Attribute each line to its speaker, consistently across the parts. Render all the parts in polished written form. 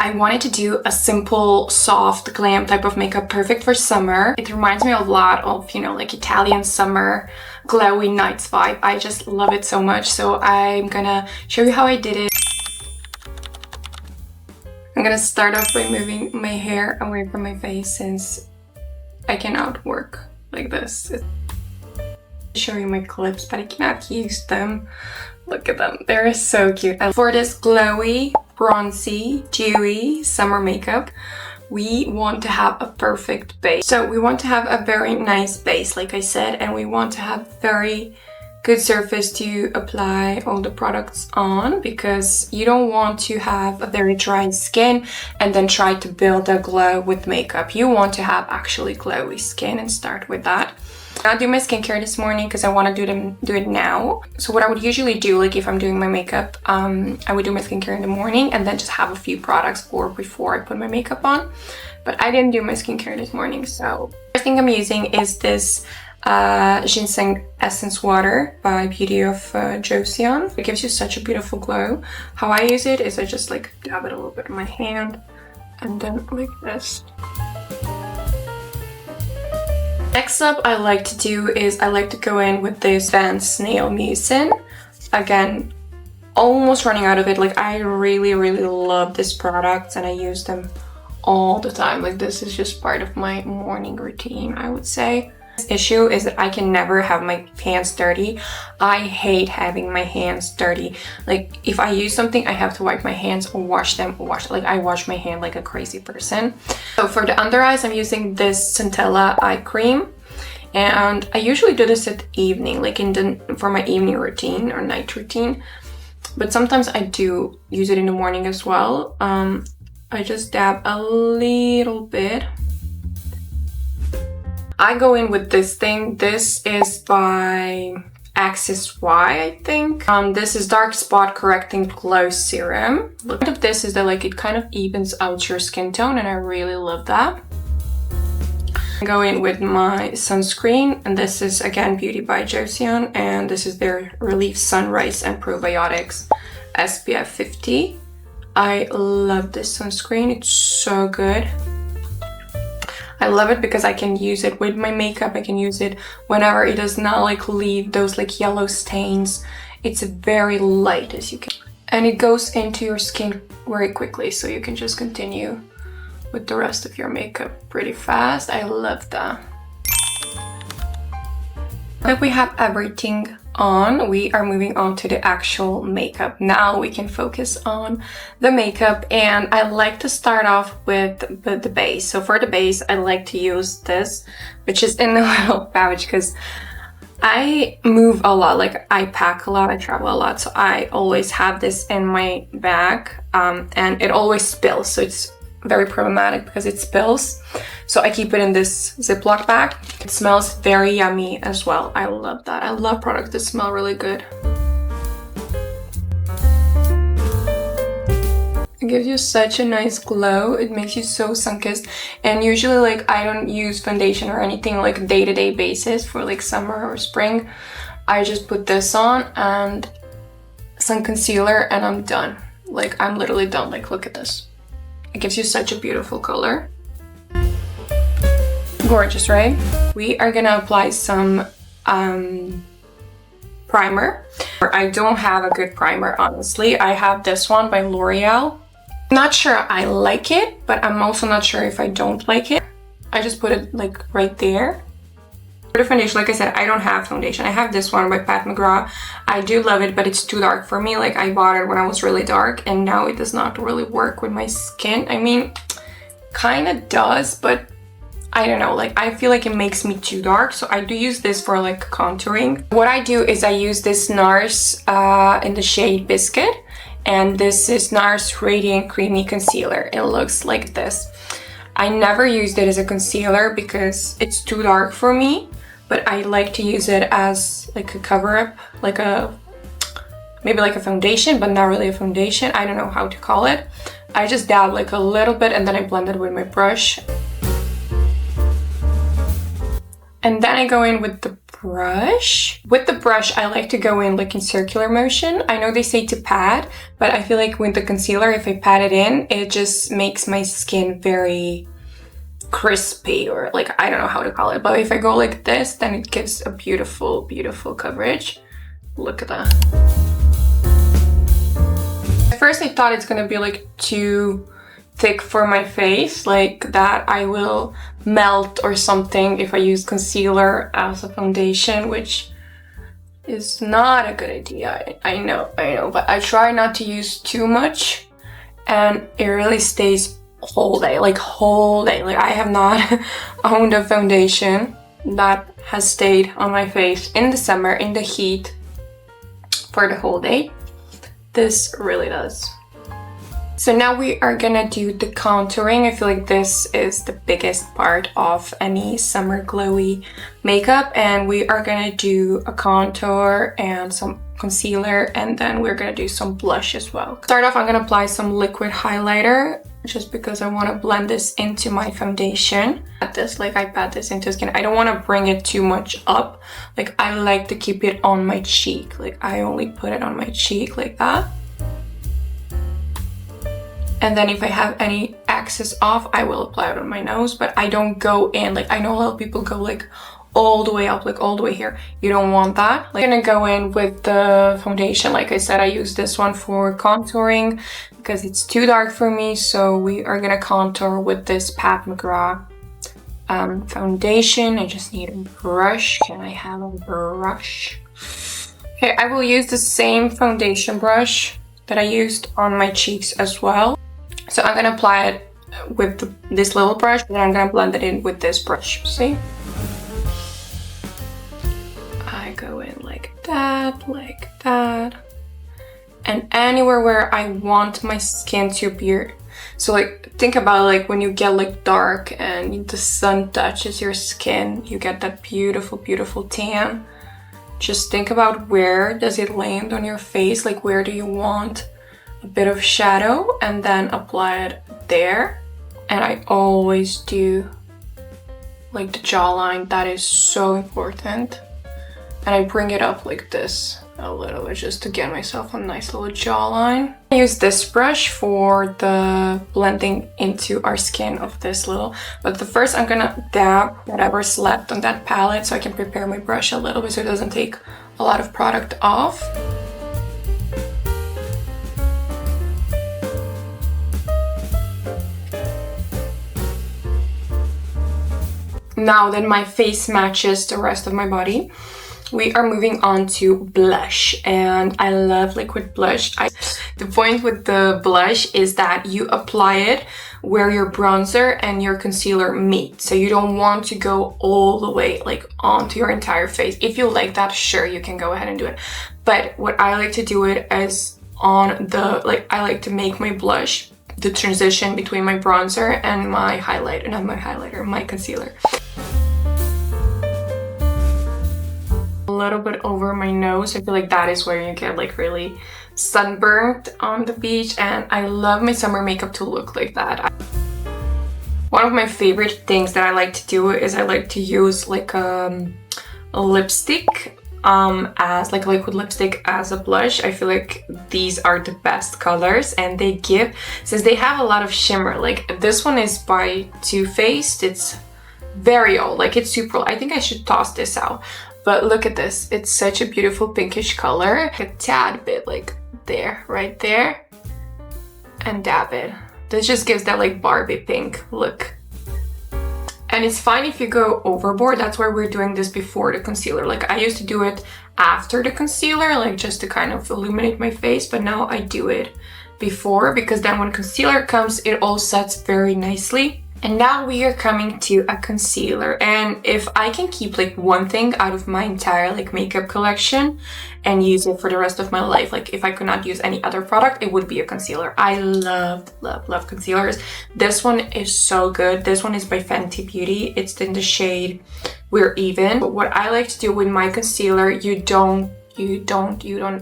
Speaker 1: I wanted to do a simple, soft, glam type of makeup, perfect for summer. It reminds me a lot of, you know, like Italian summer glowy nights vibe. I just love it so much. So I'm gonna show you how I did it. I'm gonna start off by moving my hair away from my face since I cannot work like this. I'll show you my clips, but I cannot use them. Look at them, they're so cute. And for this glowy, bronzy, dewy summer makeup, we want to have a perfect base. So we want to have a very nice base, like I said, and we want to have very good surface to apply all the products on, because you don't want to have a very dry skin and then try to build a glow with makeup. You want to have actually glowy skin and start with that. I do my skincare this morning because I want to do it now. So what I would usually do, like if I'm doing my makeup, I would do my skincare in the morning and then just have a few products or before I put my makeup on. But I didn't do my skincare this morning, so the first thing I'm using is this ginseng essence water by Beauty of Joseon. It gives you such a beautiful glow. How I use it is I just like dab it a little bit in my hand and then like this. Next up I like to do is I like to go in with this Van Snail Mucin. Again, almost running out of it. Like I really love this product and I use them all the time. Like this is just part of my morning routine, I would say. This issue is that I can never have my hands dirty. I hate having my hands dirty. Like if I use something, I have to wipe my hands or wash them. Like I wash my hand like a crazy person. So for the under eyes, I'm using this Centella eye cream. And I usually do this at evening, like for my evening routine or night routine. But sometimes I do use it in the morning as well. I just dab a little bit. I go in with this thing. This is by Axis Y, I think. This is Dark Spot Correcting Glow Serum. The point of this is that like it kind of evens out your skin tone and I really love that. I go in with my sunscreen, and this is again Beauty by Joseon, and this is their Relief Sunrise and Probiotics SPF 50. I love this sunscreen, it's so good. I love it because I can use it with my makeup. I can use it whenever it does not like leave those like yellow stains. It's very light as you can. And it goes into your skin very quickly, so you can just continue with the rest of your makeup pretty fast. I love that. Now that we have everything on, we are moving on to the actual makeup. Now we can focus on the makeup, and I like to start off with the base. So for the base, I like to use this, which is in a little pouch because I move a lot, like I pack a lot, I travel a lot, so I always have this in my bag, and it always spills, so it's very problematic because it spills. So I keep it in this Ziploc bag. It smells very yummy as well. I love that. I love products that smell really good. It gives you such a nice glow. It makes you so sun-kissed. And usually like I don't use foundation or anything like day-to-day basis for like summer or spring. I just put this on and some concealer and I'm done. Like I'm literally done. Like look at this. It gives you such a beautiful color. Gorgeous, right? We are gonna apply some primer. I don't have a good primer, honestly. I have this one by L'Oreal. Not sure I like it, but I'm also not sure if I don't like it. I just put it like right there. For the foundation, like I said, I don't have foundation. I have this one by Pat McGrath. I do love it, but it's too dark for me. Like I bought it when I was really dark and now it does not really work with my skin. I mean, kind of does, but I don't know, like I feel like it makes me too dark. So I do use this for like contouring. What I do is I use this NARS in the shade Biscuit. And this is NARS Radiant Creamy Concealer. It looks like this. I never used it as a concealer because it's too dark for me. But I like to use it as like a cover-up, like maybe like a foundation, but not really a foundation. I don't know how to call it. I just dab like a little bit and then I blend it with my brush. And then I go in with the brush. With the brush, I like to go in like in circular motion. I know they say to pat, but I feel like with the concealer, if I pat it in, it just makes my skin very crispy, or like, I don't know how to call it. But if I go like this, then it gives a beautiful, beautiful coverage. Look at that. At first I thought it's gonna be like too thick for my face, like that I will melt or something if I use concealer as a foundation, which is not a good idea. I know, but I try not to use too much, and it really stays whole day. Like I have not owned a foundation that has stayed on my face in the summer, in the heat, for the whole day. This really does. So now we are gonna do the contouring. I feel like this is the biggest part of any summer glowy makeup, and we are gonna do a contour and some concealer, and then we're gonna do some blush as well. Start off, I'm gonna apply some liquid highlighter just because I want to blend this into my foundation. At this, like, I pat this into skin. I don't want to bring it too much up. Like, I like to keep it on my cheek. Like, I only put it on my cheek like that. And then if I have any excess off, I will apply it on my nose, but I don't go in. Like, I know a lot of people go like all the way up, like all the way here. You don't want that. Like, I'm gonna go in with the foundation. Like I said, I use this one for contouring because it's too dark for me. So we are gonna contour with this Pat McGrath foundation. I just need a brush. Can I have a brush? Okay, I will use the same foundation brush that I used on my cheeks as well. So I'm gonna apply it with this little brush, and then I'm gonna blend it in with this brush. See? I go in like that, and anywhere where I want my skin to appear. So like, think about like when you get like dark and the sun touches your skin, you get that beautiful, beautiful tan. Just think about where does it land on your face, like where do you want a bit of shadow, and then apply it there. And I always do like the jawline, that is so important. And I bring it up like this a little bit just to get myself a nice little jawline. I use this brush for the blending into our skin of this little, but the first I'm gonna dab whatever's left on that palette so I can prepare my brush a little bit so it doesn't take a lot of product off. Now that my face matches the rest of my body, we are moving on to blush, and I love liquid blush. The point with the blush is that you apply it where your bronzer and your concealer meet. So you don't want to go all the way like onto your entire face. If you like that, sure, you can go ahead and do it. But what I like to do it is on the, like, I like to make my blush the transition between my bronzer and my highlighter, not my highlighter, my concealer. A little bit over my nose. I feel like that is where you get like really sunburned on the beach, and I love my summer makeup to look like that. One of my favorite things that I like to do is I like to use like a lipstick as like a liquid lipstick as a blush. I feel like these are the best colors, and they give, since they have a lot of shimmer, like this one is by Too Faced. It's very old, like it's super old. I think I should toss this out. But look at this, it's such a beautiful pinkish color. A tad bit like there, right there, and dab it. This just gives that like Barbie pink look. And it's fine if you go overboard. That's why we're doing this before the concealer. Like I used to do it after the concealer, like just to kind of illuminate my face, but now I do it before, because then when concealer comes, it all sets very nicely. And now we are coming to a concealer, and if I can keep like one thing out of my entire like makeup collection and use it for the rest of my life, like if I could not use any other product, it would be a concealer. I love concealers. This one is so good. This one is by Fenty Beauty. It's in the shade We're Even. But what I like to do with my concealer, you don't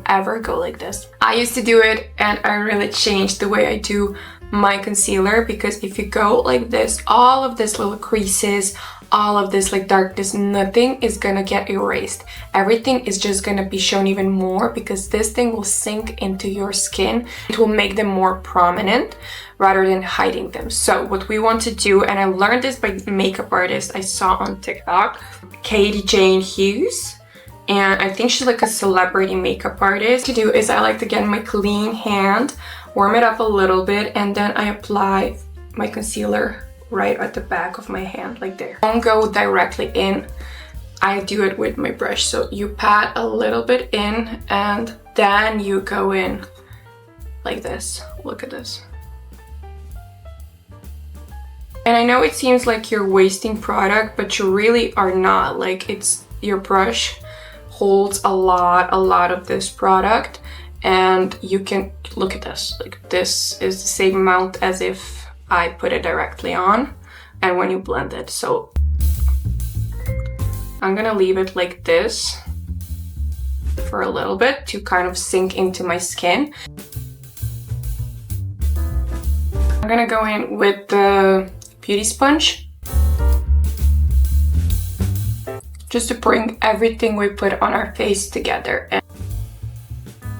Speaker 1: ever go like this. I used to do it, and I really changed the way I do my concealer, because if you go like this, all of these little creases, all of this like darkness, nothing is gonna get erased. Everything is just gonna be shown even more because this thing will sink into your skin. It will make them more prominent rather than hiding them. So what we want to do, and I learned this by a makeup artist I saw on TikTok, Katie Jane Hughes, and I think she's like a celebrity makeup artist. What to do is I like to get my clean hand, warm it up a little bit, and then I apply my concealer right at the back of my hand, like there. Don't go directly in. I do it with my brush. So you pat a little bit in and then you go in like this. Look at this. And I know it seems like you're wasting product, but you really are not. Like, it's your brush holds a lot of this product, and you can look at this. Like, this is the same amount as if I put it directly on, and when you blend it. So I'm gonna leave it like this for a little bit to kind of sink into my skin. I'm gonna go in with the beauty sponge just to bring everything we put on our face together. And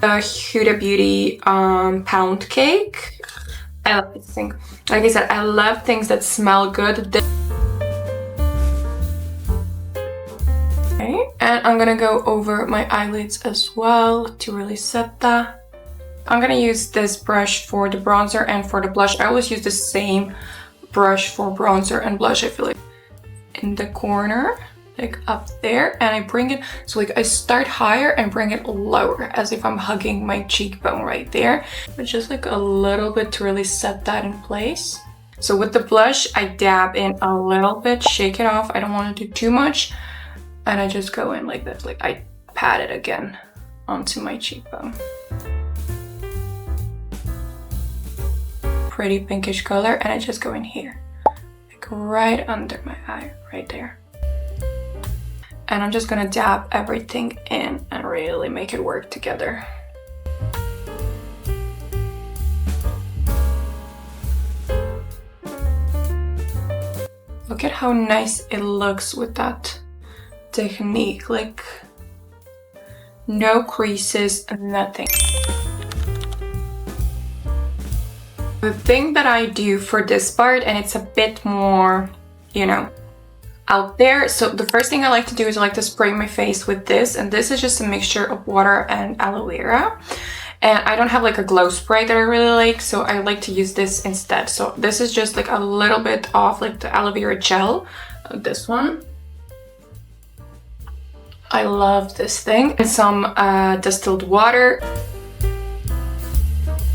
Speaker 1: the Huda Beauty pound cake. I love this thing. Like I said, I love things that smell good. Okay, and I'm gonna go over my eyelids as well to really set that. I'm gonna use this brush for the bronzer and for the blush. I always use the same brush for bronzer and blush. I feel like in the corner, like up there, and I bring it, so like I start higher and bring it lower as if I'm hugging my cheekbone right there, but just like a little bit to really set that in place. So with the blush, I dab in a little bit, shake it off. I don't want to do too much, and I just go in like this. Like I pat it again onto my cheekbone. Pretty pinkish color, and I just go in here, like right under my eye, right there. And I'm just gonna dab everything in and really make it work together. Look at how nice it looks with that technique, like no creases, nothing. The thing that I do for this part, and it's a bit more, you know, out there. So the first thing I like to do is I like to spray my face with this, and this is just a mixture of water and aloe vera. And I don't have like a glow spray that I really like, so I like to use this instead. So this is just like a little bit of like the aloe vera gel, this one. I love this thing. And some distilled water.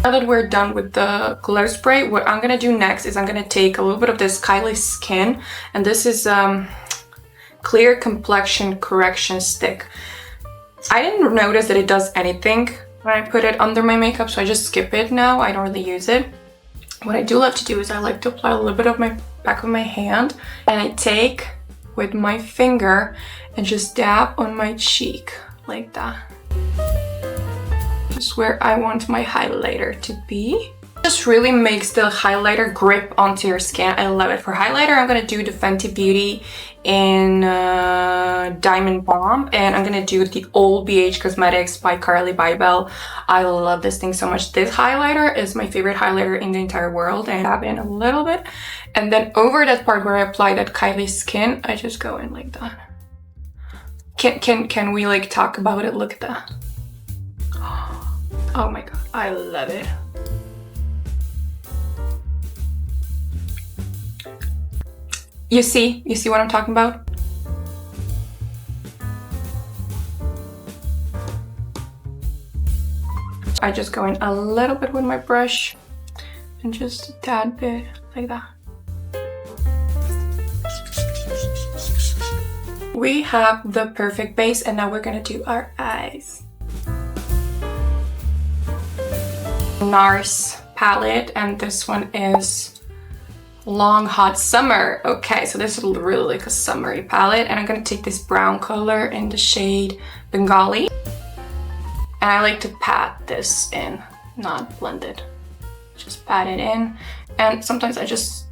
Speaker 1: Now that we're done with the glow spray, what I'm gonna do next is I'm gonna take a little bit of this Kylie Skin, and this is clear complexion correction stick. I didn't notice that it does anything when I put it under my makeup, so I just skip it now. I don't really use it. What I do love to do is I like to apply a little bit of my back of my hand, and I take with my finger and just dab on my cheek like that. Just where I want my highlighter to be. Just really makes the highlighter grip onto your skin. I love it. For highlighter, I'm gonna do the Fenty Beauty in Diamond Bomb, and I'm gonna do the Old BH Cosmetics by Carly Bybel. I love this thing so much. This highlighter is my favorite highlighter in the entire world, and I dab in a little bit, and then over that part where I apply that Kylie Skin, I just go in like that. Can we like talk about it? Look at that. Oh my god, I love it. You see what I'm talking about? I just go in a little bit with my brush and just a tad bit like that. We have the perfect base, and now we're gonna do our eyes. NARS palette, and this one is Long Hot Summer. Okay, so this is really like a summery palette, and I'm gonna take this brown color in the shade Bengali, and I like to pat this in, not blend it. Just pat it in, and sometimes I just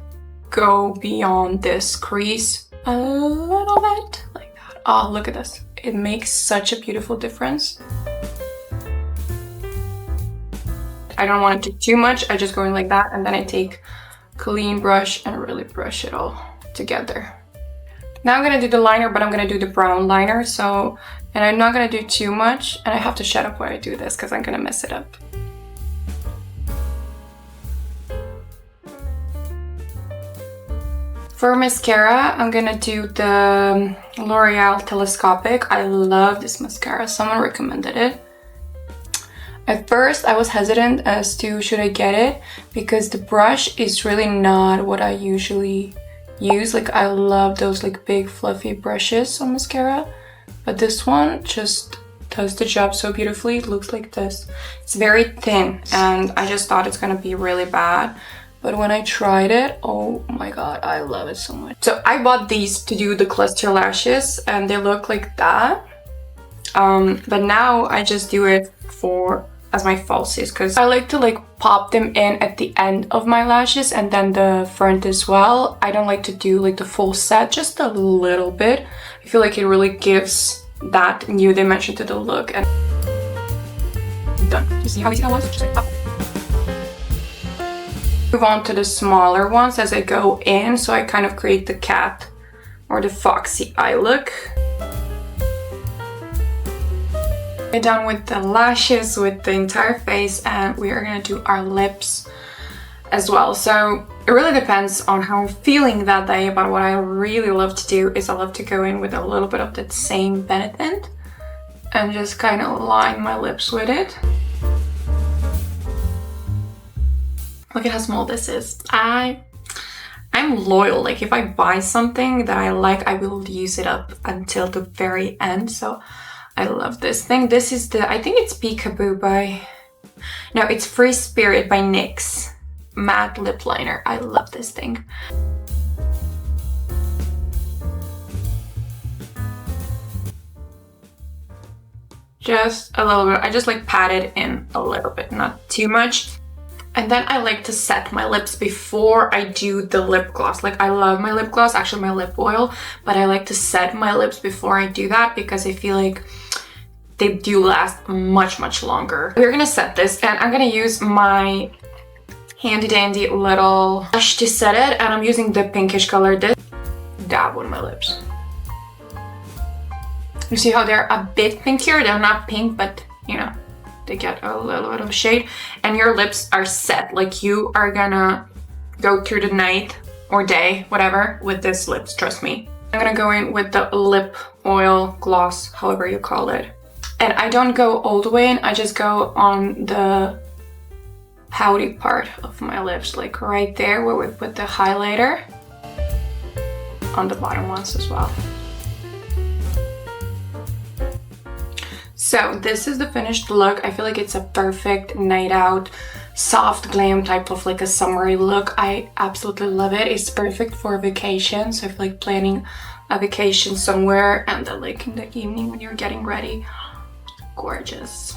Speaker 1: go beyond this crease a little bit like that. Oh, look at this. It makes such a beautiful difference. I don't want to do too much. I just go in like that, and then I take a clean brush and really brush it all together. Now I'm gonna do the liner, but I'm gonna do the brown liner. So, and I'm not gonna do too much, and I have to shut up when I do this because I'm gonna mess it up. For mascara, I'm gonna do the L'Oreal Telescopic. I love this mascara. Someone recommended it. At first, I was hesitant as to should I get it because the brush is really not what I usually use. Like, I love those like big fluffy brushes on mascara, but this one just does the job so beautifully. It looks like this. It's very thin, and I just thought it's gonna be really bad. But when I tried it, oh my god, I love it so much. So I bought these to do the cluster lashes, and they look like that. But now I just do it as my falsies, because I like to like pop them in at the end of my lashes and then the front as well. I don't like to do like the full set, just a little bit. I feel like it really gives that new dimension to the look. And done. You see how easy that was? Just like pop. Move on to the smaller ones as I go in, so I kind of create the cat or the foxy eye look. We're done with the lashes, with the entire face, and we are gonna do our lips as well. So it really depends on how I'm feeling that day, but what I really love to do is I love to go in with a little bit of that same Bennett tint and just kind of line my lips with it. Look at how small this is. I'm loyal. Like, if I buy something that I like, I will use it up until the very end. So I love this thing. This is I think it's Peekaboo no, it's Free Spirit by NYX matte lip liner. I love this thing. Just a little bit. I just like pat it in a little bit, not too much. And then I like to set my lips before I do the lip gloss. Like, I love my lip gloss, actually my lip oil, but I like to set my lips before I do that because I feel like they do last much, much longer. We're gonna set this, and I'm gonna use my handy dandy little brush to set it, and I'm using the pinkish color. This dab on my lips. You see how they're a bit pinkier? They're not pink, but you know, they get a little bit of shade, and your lips are set. Like, you are gonna go through the night or day, whatever, with this lips, trust me. I'm gonna go in with the lip oil gloss, however you call it. And I don't go all the way in, I just go on the pouty part of my lips, like right there where we put the highlighter, on the bottom ones as well. So this is the finished look. I feel like it's a perfect night out, soft glam type of like a summery look. I absolutely love it. It's perfect for a vacation. So if like planning a vacation somewhere and then like in the evening when you're getting ready, gorgeous.